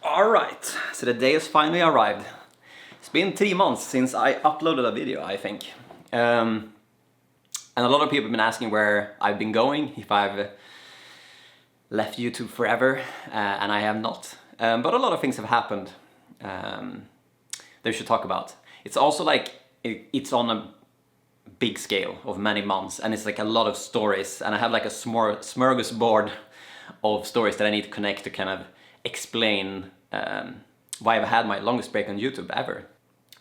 Alright, so the day has finally arrived. It's been 3 months since I uploaded a video, I think. And a lot of people have been asking where I've been going, if I've left YouTube forever, and I have not. But a lot of things have happened that we should talk about. It's also like, it's on a big scale of many months, and it's like a lot of stories, and I have like a smorgasbord of stories that I need to connect to kind of explain why I've had my longest break on YouTube ever.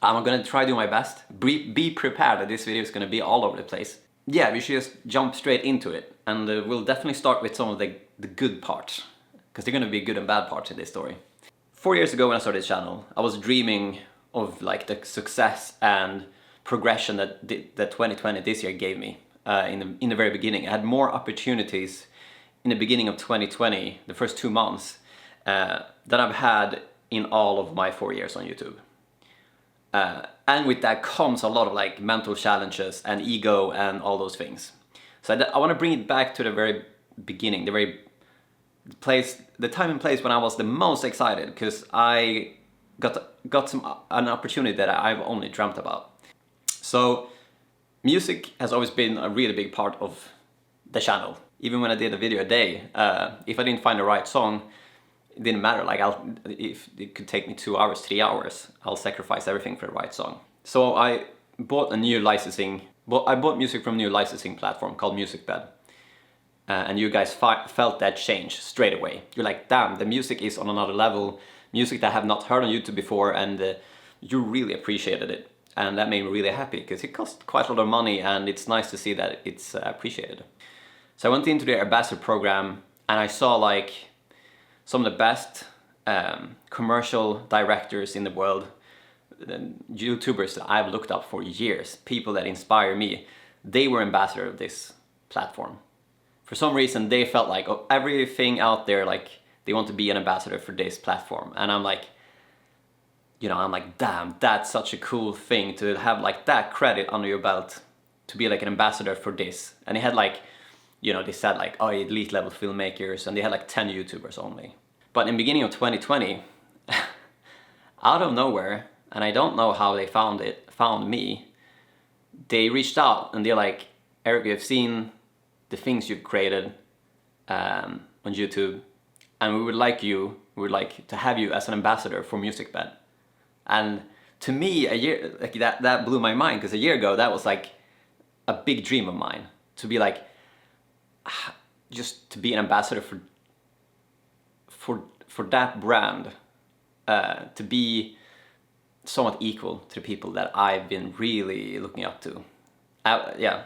I'm gonna try to do my best. Be prepared that this video is gonna be all over the place. Yeah, we should just jump straight into it, and we'll definitely start with some of the good parts, because they're gonna be good and bad parts in this story. 4 years ago when I started this channel, I was dreaming of like the success and progression that 2020 this year gave me in the very beginning. I had more opportunities in the beginning of 2020, the first 2 months, than I've had in all of my 4 years on YouTube. And with that comes a lot of like mental challenges and ego and all those things. So I want to bring it back to the very beginning, the time and place when I was the most excited, because I got an opportunity that I've only dreamt about. So music has always been a really big part of the channel. Even when I did a video a day, if I didn't find the right song, it didn't matter. Like if it could take me 2 hours, 3 hours, I'll sacrifice everything for the right song. So I bought I bought music from a new licensing platform called MusicBed. And you guys felt that change straight away. You're like, damn, the music is on another level. Music that I have not heard on YouTube before, and you really appreciated it. And that made me really happy, because it cost quite a lot of money, and it's nice to see that it's appreciated. So I went into the ambassador program, and I saw like some of the best commercial directors in the world, YouTubers that I've looked up for years, people that inspire me. They were ambassador of this platform. For some reason, they felt like everything out there, like they want to be an ambassador for this platform. And I'm like, damn, that's such a cool thing to have like that credit under your belt, to be like an ambassador for this. And they had like, they said like, oh, elite level filmmakers, and they had like 10 YouTubers only. But in the beginning of 2020, out of nowhere, and I don't know how they found me, they reached out and they're like, Eric, we have seen the things you've created on YouTube, and we would like to have you as an ambassador for MusicBed. And to me, a year like that blew my mind, because a year ago that was like a big dream of mine, to be like, just to be an ambassador for that brand, to be somewhat equal to the people that I've been really looking up to. Yeah.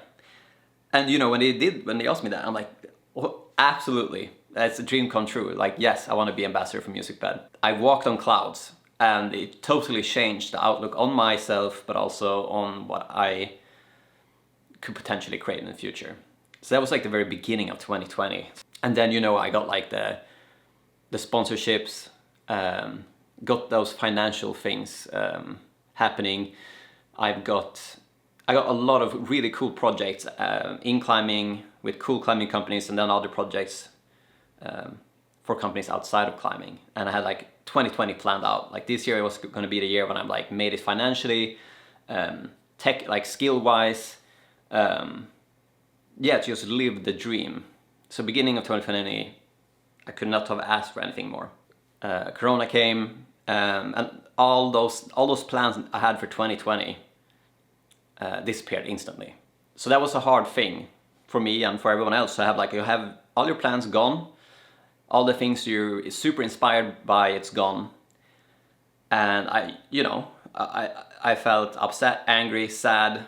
And when they asked me that, I'm like, oh, absolutely, that's a dream come true. Like, yes, I want to be ambassador for MusicBed. I walked on clouds, and it totally changed the outlook on myself, but also on what I could potentially create in the future. So that was like the very beginning of 2020. And then, I got like the sponsorships, got those financial things happening. I got a lot of really cool projects in climbing with cool climbing companies, and then other projects for companies outside of climbing. And I had like 2020 planned out. Like this year was going to be the year when I'm like made it financially, tech, like skill wise, just live the dream. So beginning of 2020, I could not have asked for anything more. Corona came, and all those plans I had for 2020 disappeared instantly. So that was a hard thing for me and for everyone else to have. Like, you have all your plans gone, all the things you're super inspired by, it's gone. And I felt upset, angry, sad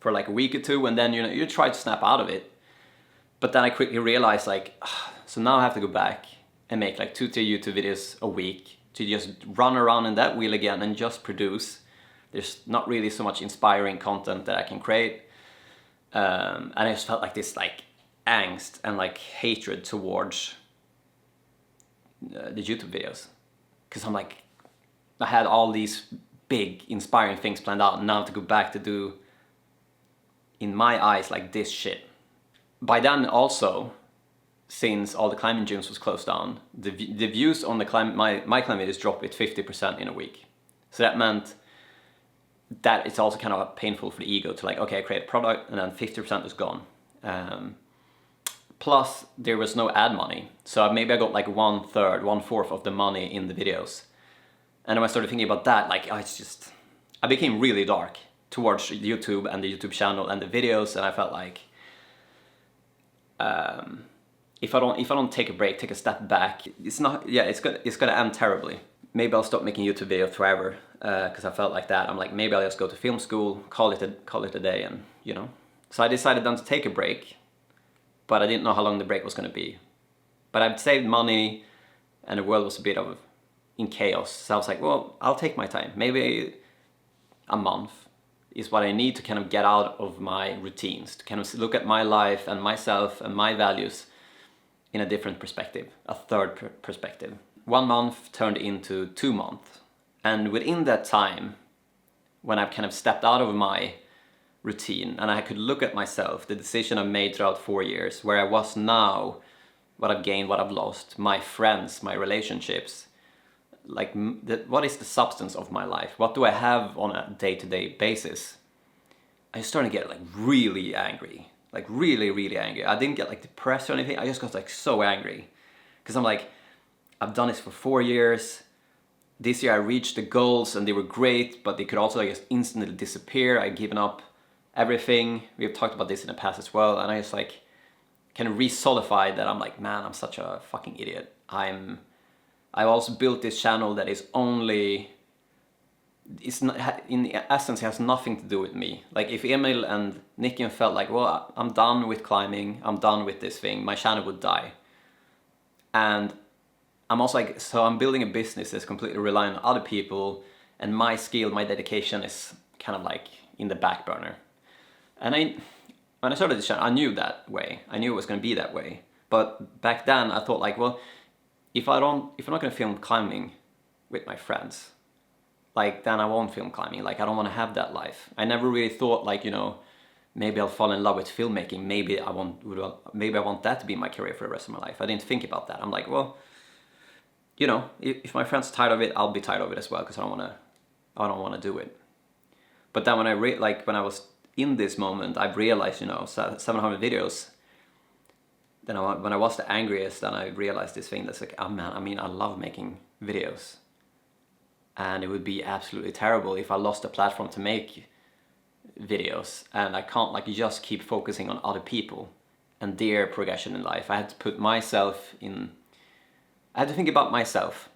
for like a week or two, and then you try to snap out of it. But then I quickly realized like, so now I have to go back and make like 2-3 YouTube videos a week to just run around in that wheel again and just produce. There's not really so much inspiring content that I can create. And I just felt like this like angst and like hatred towards the YouTube videos. Because I'm like, I had all these big inspiring things planned out, and now to go back to do, in my eyes, like this shit. By then also, since all the climbing gyms was closed down, the views on the my climbing videos dropped with 50% in a week. So that meant that it's also kind of painful for the ego to like, okay, I create a product and then 50% is gone. Plus there was no ad money. So maybe I got like 1/3, 1/4 of the money in the videos. And when I started thinking about that, like, I became really dark towards YouTube and the YouTube channel and the videos, and I felt like, if I don't take a break, take a step back, it's gonna end terribly. Maybe I'll stop making YouTube videos forever, because I felt like that. I'm like, maybe I'll just go to film school, call it a day, and you know. So I decided then to take a break, but I didn't know how long the break was gonna be. But I'd saved money, and the world was a bit of in chaos. So I was like, well, I'll take my time. Maybe a month is what I need to kind of get out of my routines, to kind of look at my life and myself and my values in a different perspective, a third perspective. 1 month turned into 2 months. And within that time, when I've kind of stepped out of my routine and I could look at myself, the decision I've made throughout 4 years, where I was now, what I've gained, what I've lost, my friends, my relationships, like what is the substance of my life? What do I have on a day-to-day basis? I started to get like really angry, like really, really angry. I didn't get like depressed or anything. I just got like so angry because I'm like, I've done this for 4 years. This year I reached the goals and they were great, but they could also like just instantly disappear. I'd given up everything. We've talked about this in the past as well. And I just like kind of re-solidified that I'm like, man, I'm such a fucking idiot. I've also built this channel that is only, it's not, in essence, it has nothing to do with me. Like if Emil and Nicken felt like, well, I'm done with climbing, I'm done with this thing, my channel would die. And I'm also like, so I'm building a business that's completely reliant on other people, and my skill, my dedication is kind of like in the back burner. And when I started this channel, I knew that way. I knew it was going to be that way. But back then I thought like, well, if I'm not gonna film climbing with my friends, like then I won't film climbing. Like I don't want to have that life. I never really thought like, you know, maybe I'll fall in love with filmmaking. Maybe I want that to be my career for the rest of my life. I didn't think about that. I'm like, well, you know, if my friend's tired of it, I'll be tired of it as well because I don't want to do it. But then when when I was in this moment, I realized, you know, 700 videos. Then when I was the angriest, then I realized this thing that's like, oh man, I mean, I love making videos. And it would be absolutely terrible if I lost a platform to make videos. And I can't like just keep focusing on other people and their progression in life. I had to put myself in, I had to think about myself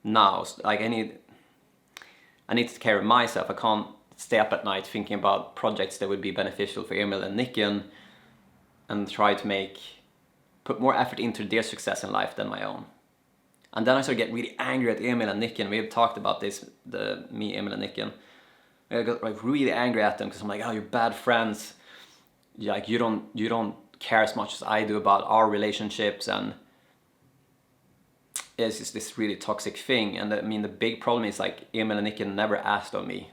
now. Like I need to take care of myself. I can't stay up at night thinking about projects that would be beneficial for Emil and Nicken, and try to put more effort into their success in life than my own. And then I started getting really angry at Emil and Nicken. We have talked about this, me, Emil and Nicken. I got like really angry at them because I'm like, oh, you're bad friends. Like you don't care as much as I do about our relationships, and it's just this really toxic thing. And I mean, the big problem is like Emil and Nicken never asked of me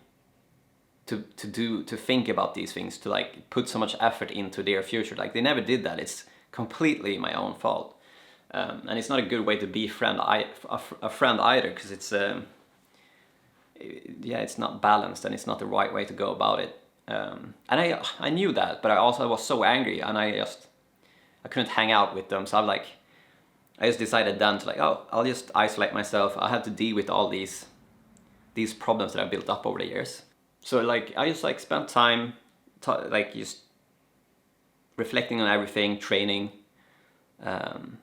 to think about these things, to like put so much effort into their future. Like they never did that. It's completely my own fault, and it's not a good way to be a friend either, because it's it's not balanced and it's not the right way to go about it. And I knew that, but I was so angry, and I couldn't hang out with them. So I just decided then to like, oh, I'll just isolate myself. I have to deal with all these problems that I built up over the years. So like I just like spent time like just reflecting on everything, training, and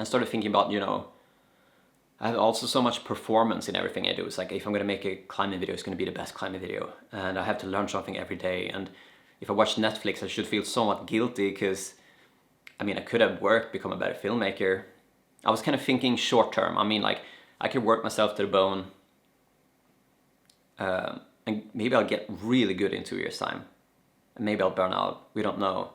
started thinking about, you know, I have also so much performance in everything I do. It's like if I'm gonna make a climbing video, it's gonna be the best climbing video, and I have to learn something every day. And if I watch Netflix, I should feel somewhat guilty because I mean I could have worked, become a better filmmaker. I was kind of thinking short term. I mean, like I could work myself to the bone. And maybe I'll get really good in 2 years' time. And maybe I'll burn out. We don't know.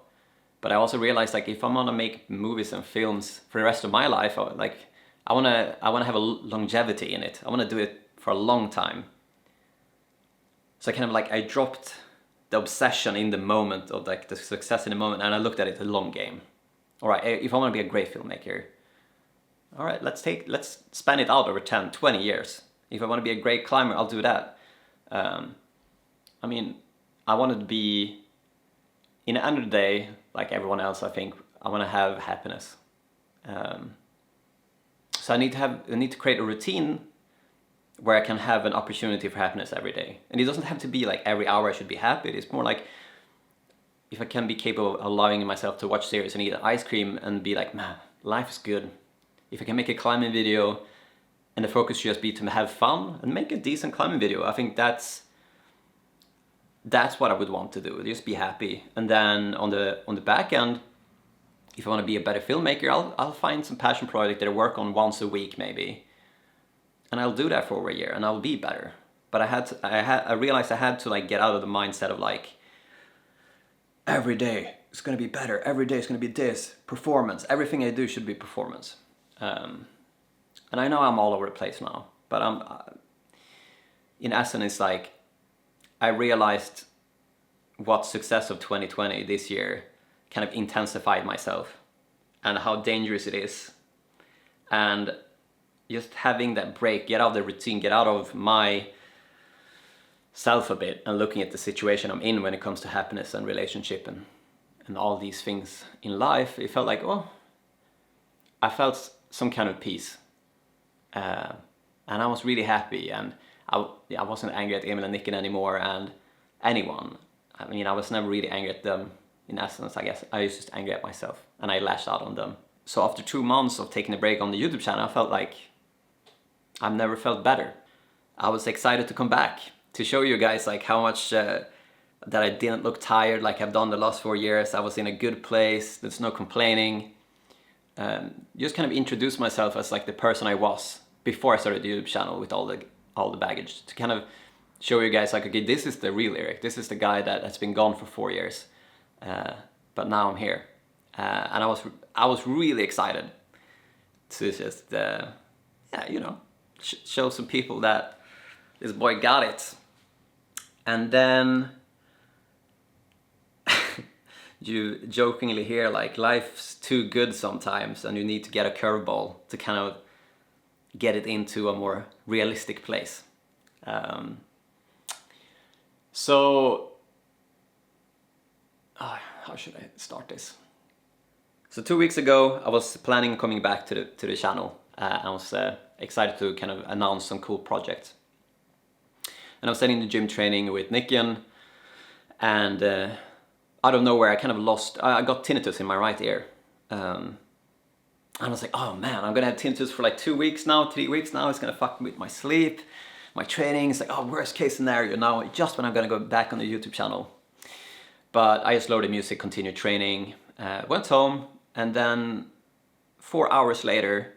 But I also realized like if I'm gonna make movies and films for the rest of my life, I wanna have a longevity in it. I wanna do it for a long time. So I kind of like I dropped the obsession in the moment of like the success in the moment, and I looked at it a long game. All right, if I want to be a great filmmaker, all right, let's span it out over 10, 20 years. If I want to be a great climber, I'll do that. I mean, I wanted to be, in the end of the day, like everyone else, I think, I want to have happiness. So I need to create a routine where I can have an opportunity for happiness every day. And it doesn't have to be like every hour I should be happy. It's more like if I can be capable of allowing myself to watch series and eat ice cream and be like, man, life is good. If I can make a climbing video and the focus should just be to have fun and make a decent climbing video, I think that's what I would want to do. Just be happy. And then on the back end, if I want to be a better filmmaker, I'll find some passion project that I work on once a week maybe. And I'll do that for over a year and I'll be better. But I realized I had to like get out of the mindset of like, every day it's gonna be better, every day it's gonna be this, performance, everything I do should be performance. And I know I'm all over the place now, but in essence it's like, I realized what success of 2020 this year kind of intensified myself and how dangerous it is. And just having that break, get out of the routine, get out of my self a bit and looking at the situation I'm in when it comes to happiness and relationship and all these things in life, it felt like, oh, I felt some kind of peace. And I was really happy, and I wasn't angry at Emil and Nicken anymore and anyone. I mean, I was never really angry at them in essence, I guess. I was just angry at myself and I lashed out on them. So after 2 months of taking a break on the YouTube channel, I felt like I've never felt better. I was excited to come back to show you guys like how much that I didn't look tired like I've done the last 4 years. I was in a good place, there's no complaining. Just kind of introduce myself as like the person I was before I started the YouTube channel with all the baggage, to kind of show you guys like, okay, this is the real Eric. This is the guy that has been gone for 4 years, but now I'm here. And I was really excited to just, show some people that this boy got it. And then you jokingly hear like life's too good sometimes and you need to get a curveball to kind of get it into a more realistic place. How should I start this? So 2 weeks ago, I was planning on coming back to the channel. I was excited to kind of announce some cool projects. And I was sitting in the gym training with Nicken, and out of nowhere, I got tinnitus in my right ear. And I was like, oh man, I'm gonna have tinnitus for like 2 weeks now, 3 weeks now. It's gonna fuck with my sleep, my training. It's like, oh, worst case scenario now, just when I'm gonna go back on the YouTube channel. But I just loaded music, continued training, went home, and then 4 hours later,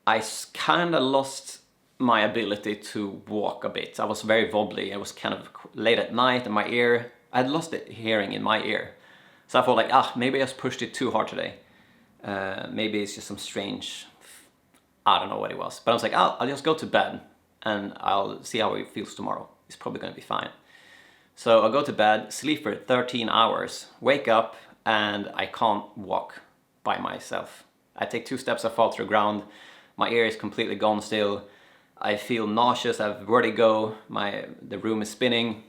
I kind of lost my ability to walk a bit. I was very wobbly. It was kind of late at night, and my ear, I had lost the hearing in my ear. So I thought like, maybe I just pushed it too hard today. Maybe it's just some strange, I don't know what it was. But I was like, I'll just go to bed and I'll see how it feels tomorrow. It's probably gonna be fine. So I'll go to bed, sleep for 13 hours, wake up, and I can't walk by myself. I take 2 steps, I fall to the ground. My ear is completely gone still. I feel nauseous, I have vertigo, the room is spinning.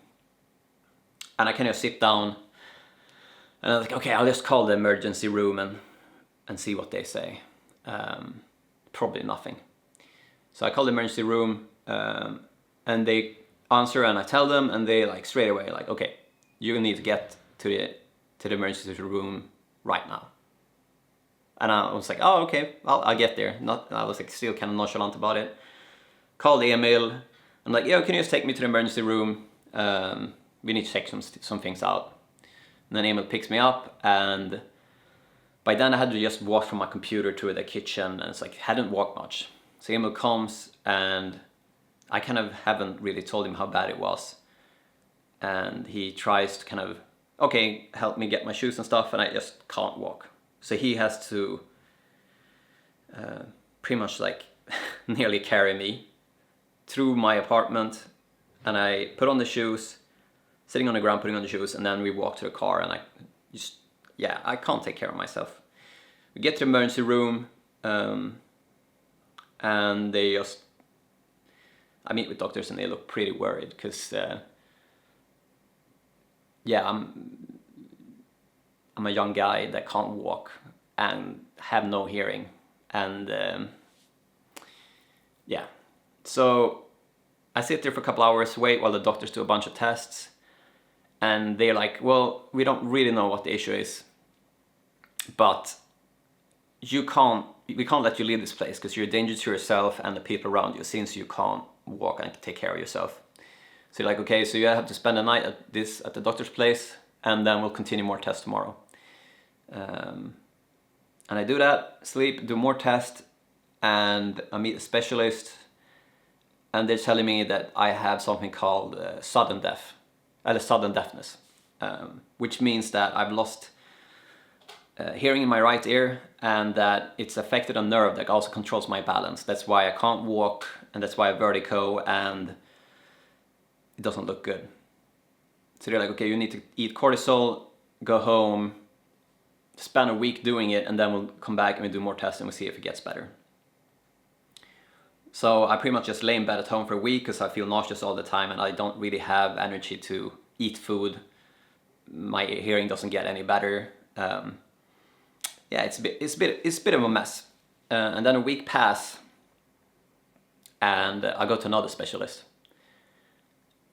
And I kind of sit down and I was like, okay, I'll just call the emergency room and see what they say. Probably nothing. So I call the emergency room and they answer, and I tell them, and they like straight away like, okay, you need to get to the emergency room right now. And I was like, oh, okay, I'll get there. I was like still kind of nonchalant about it. Called Emil. I'm like, yo, can you just take me to the emergency room? We need to check some things out. And then Emil picks me up, and by then I had to just walk from my computer to the kitchen, and it's like, hadn't walked much. So Emil comes, and I kind of haven't really told him how bad it was. And he tries to kind of, okay, help me get my shoes and stuff, and I just can't walk. So he has to pretty much like nearly carry me through my apartment, and I put on the shoes, sitting on the ground putting on the shoes, and then we walk to the car, and I can't take care of myself. we get to the emergency room, and they just, I meet with doctors and they look pretty worried because, yeah, I'm a young guy that can't walk and have no hearing, and yeah, so I sit there for a couple hours, wait while the doctors do a bunch of tests, and they're like, well, we don't really know what the issue is, but we can't let you leave this place because you're a danger to yourself and the people around you since you can't walk and take care of yourself. So you're like, okay, so you have to spend the night at the doctor's place, and then we'll continue more tests tomorrow. And I do that, sleep, do more tests, and I meet a specialist, and they're telling me that I have something called sudden deafness, which means that I've lost hearing in my right ear, and that it's affected a nerve that also controls my balance. That's why I can't walk, and that's why I have vertigo, and it doesn't look good. So they're like, okay, you need to eat cortisol, go home, spend a week doing it, and then we'll come back and we'll do more tests and we'll see if it gets better. So I pretty much just lay in bed at home for a week because I feel nauseous all the time and I don't really have energy to eat food. My hearing doesn't get any better. Yeah, it's a bit of a mess. And then a week pass, and I go to another specialist.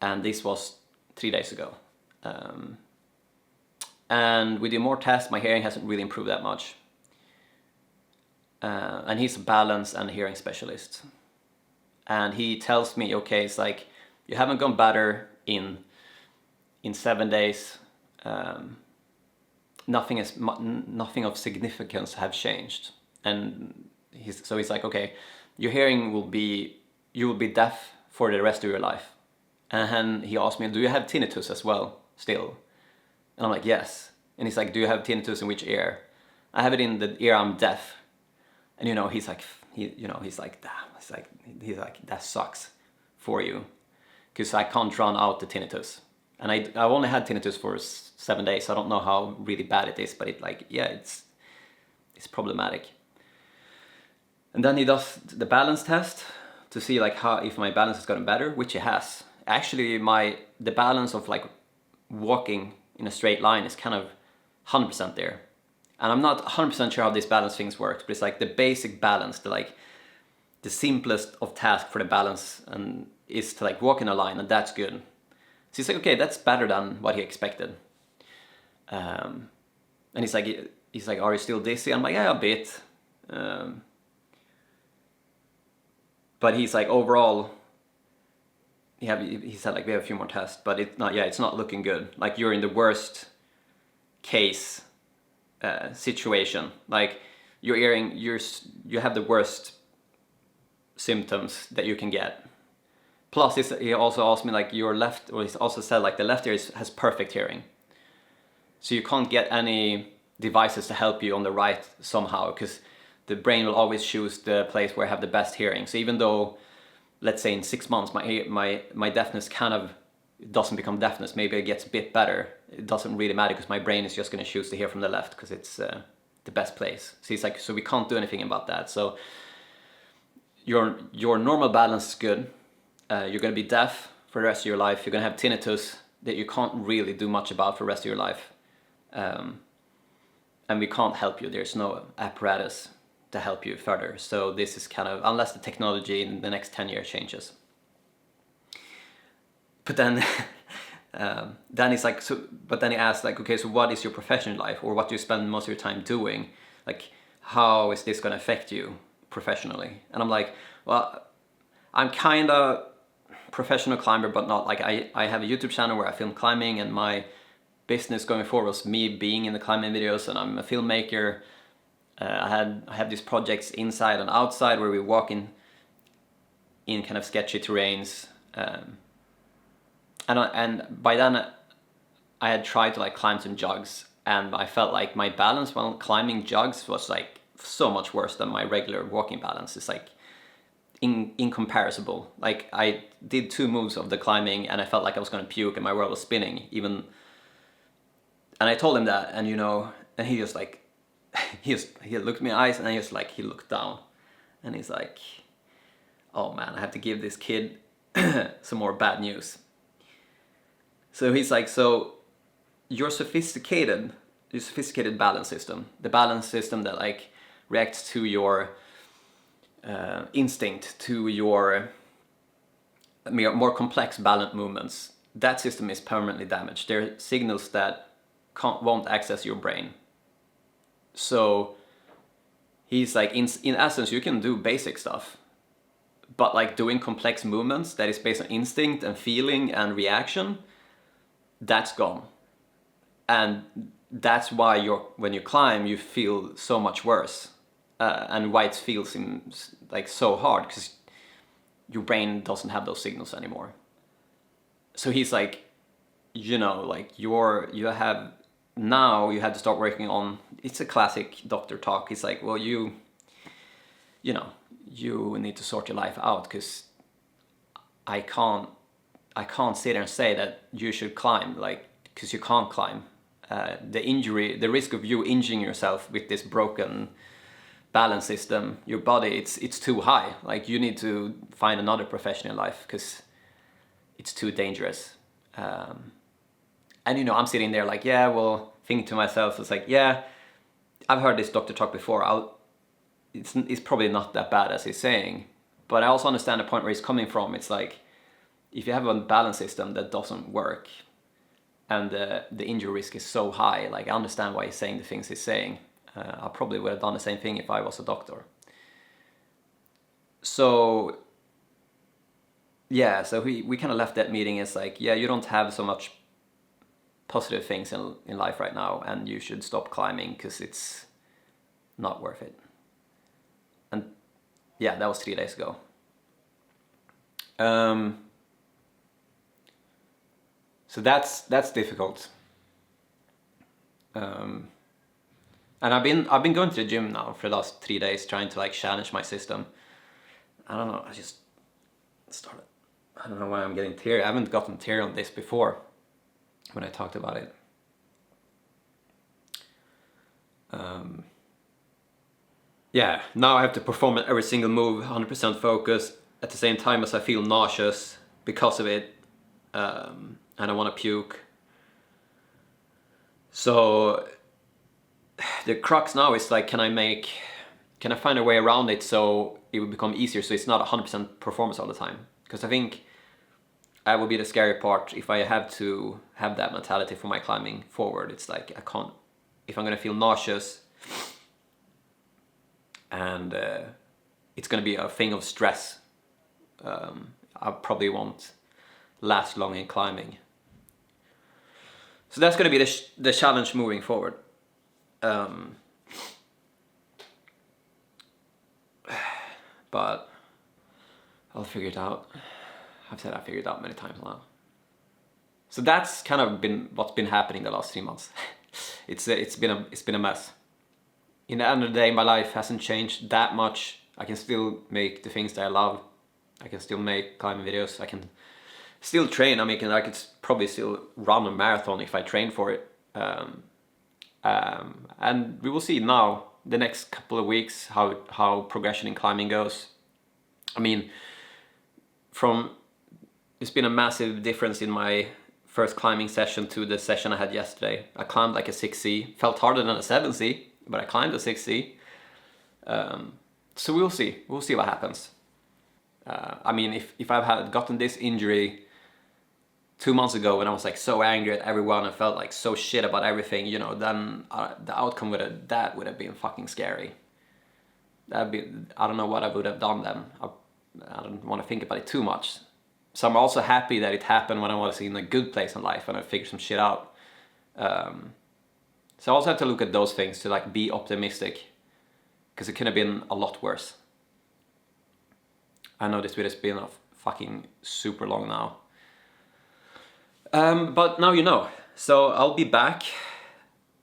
And this was 3 days ago. And we do more tests. My hearing hasn't really improved that much. And he's a balance and hearing specialist. And he tells me, okay, it's like, you haven't gone better in 7 days. Nothing of significance have changed. And he's like, okay, your hearing you will be deaf for the rest of your life. And then he asked me, do you have tinnitus as well still? And I'm like, yes. And he's like, do you have tinnitus in which ear? I have it in the ear I'm deaf. And he's like, that sucks for you, because I can't drown out the tinnitus. And I've only had tinnitus for 7 days. So I don't know how really bad it is, but it's problematic. And then he does the balance test to see if my balance has gotten better, which it has. Actually, the balance of walking in a straight line is kind of 100% there. And I'm not 100% sure how this balance things works, but it's the basic balance, the simplest of tasks for the balance, and is to walk in a line, and that's good. So he's like, okay, that's better than what he expected. And he's like, are you still dizzy? I'm like, yeah, a bit. But he's like, overall, he said we have a few more tests, but it's not looking good. You're in the worst case situation. Your hearing, you have the worst symptoms that you can get. Plus, he also asked me your left, or he also said the left ear has perfect hearing. So you can't get any devices to help you on the right somehow, because the brain will always choose the place where I have the best hearing. So even though, let's say in 6 months, my deafness kind of doesn't become deafness, maybe it gets a bit better. It doesn't really matter because my brain is just going to choose to hear from the left because it's the best place. So he's like, so we can't do anything about that. So your normal balance is good. You're going to be deaf for the rest of your life. You're going to have tinnitus that you can't really do much about for the rest of your life. And we can't help you. There's no apparatus to help you further. So this is kind of, unless the technology in the next 10 years changes. But then, he's like, but then he asked okay, so what is your professional life, or what do you spend most of your time doing? How is this going to affect you professionally? And I'm like, well, I'm kind of professional climber, but not I have a YouTube channel where I film climbing, and my business going forward was me being in the climbing videos, and I'm a filmmaker. I have these projects inside and outside where we walk in kind of sketchy terrains. And by then I had tried to like climb some jugs, and I felt like my balance while climbing jugs was like so much worse than my regular walking balance. It's like incomparable. Like I did 2 moves of the climbing and I felt like I was gonna puke and my world was spinning even. And I told him that, and you know, and he just like, he looked me in the eyes, and he looked down, and he's like, oh man, I have to give this kid some more bad news. So he's like, so your sophisticated balance system, the balance system that like reacts to your instinct, to your more complex balance movements, that system is permanently damaged. There are signals that won't access your brain. So he's like, in essence, you can do basic stuff, but like doing complex movements that is based on instinct and feeling and reaction, that's gone. And that's why when you climb, you feel so much worse, and why it feels like so hard, because your brain doesn't have those signals anymore. So he's like, like you had to start working on. It's a classic doctor talk. He's like, well, you need to sort your life out, because I can't sit there and say that you should climb, like, because you can't climb. The risk of you injuring yourself with this broken balance system, your body, it's too high. Like, you need to find another profession in life, because it's too dangerous. And I'm sitting there like, yeah, well, thinking to myself, it's like, yeah, I've heard this doctor talk before. It's probably not that bad as he's saying, but I also understand the point where he's coming from. It's like, if you have a balance system that doesn't work, and the injury risk is so high, like, I understand why he's saying the things he's saying. I probably would have done the same thing if I was a doctor. So yeah, so we kind of left that meeting as like, yeah, you don't have so much positive things in life right now, and you should stop climbing because it's not worth it. And yeah, that was 3 days ago. So that's difficult. And I've been going to the gym now for the last 3 days, trying to like challenge my system. I don't know, I just started. I don't know why I'm getting teary. I haven't gotten teary on this before when I talked about it. Yeah, now I have to perform every single move 100% focus at the same time as I feel nauseous because of it, and I want to puke. So the crux now is like, can I find a way around it so it will become easier, so it's not 100% performance all the time? Because I think that would be the scary part if I have to have that mentality for my climbing forward. It's like, I can't, if I'm gonna feel nauseous and it's gonna be a thing of stress, I probably won't last long in climbing. So that's gonna be the challenge moving forward. But I'll figure it out. I've said I figured it out many times now. So that's kind of been what's been happening the last 3 months. It's been a mess. In the end of the day, my life hasn't changed that much. I can still make the things that I love. I can still make climbing videos. I can still train. I could probably still run a marathon if I train for it. And we will see now, the next couple of weeks, how progression in climbing goes. I mean, it's been a massive difference in my first climbing session to the session I had yesterday. I climbed like a 6C, felt harder than a 7C, but I climbed a 6C. So we'll see what happens. I mean, if I've had gotten this injury 2 months ago when I was like so angry at everyone and felt like so shit about everything, then the outcome would have been fucking scary. I don't know what I would have done then. I don't want to think about it too much. So I'm also happy that it happened when I was in a good place in life and I figured some shit out. So I also have to look at those things to like be optimistic, because it could have been a lot worse. I know this video has been fucking super long now. But now you know. So I'll be back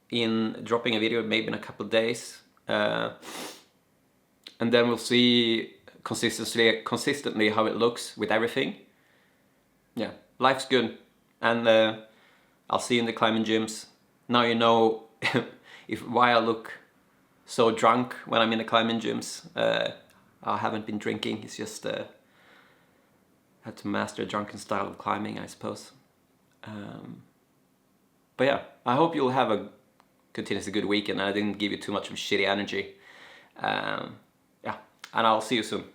in dropping a video maybe in a couple of days. And then we'll see consistently how it looks with everything. Yeah, life's good. And I'll see you in the climbing gyms. Now you know why I look so drunk when I'm in the climbing gyms. I haven't been drinking. It's just had to master a drunken style of climbing, I suppose. But yeah, I hope you'll have a continuously good weekend. I didn't give you too much of shitty energy. Yeah, and I'll see you soon.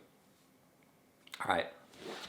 All right.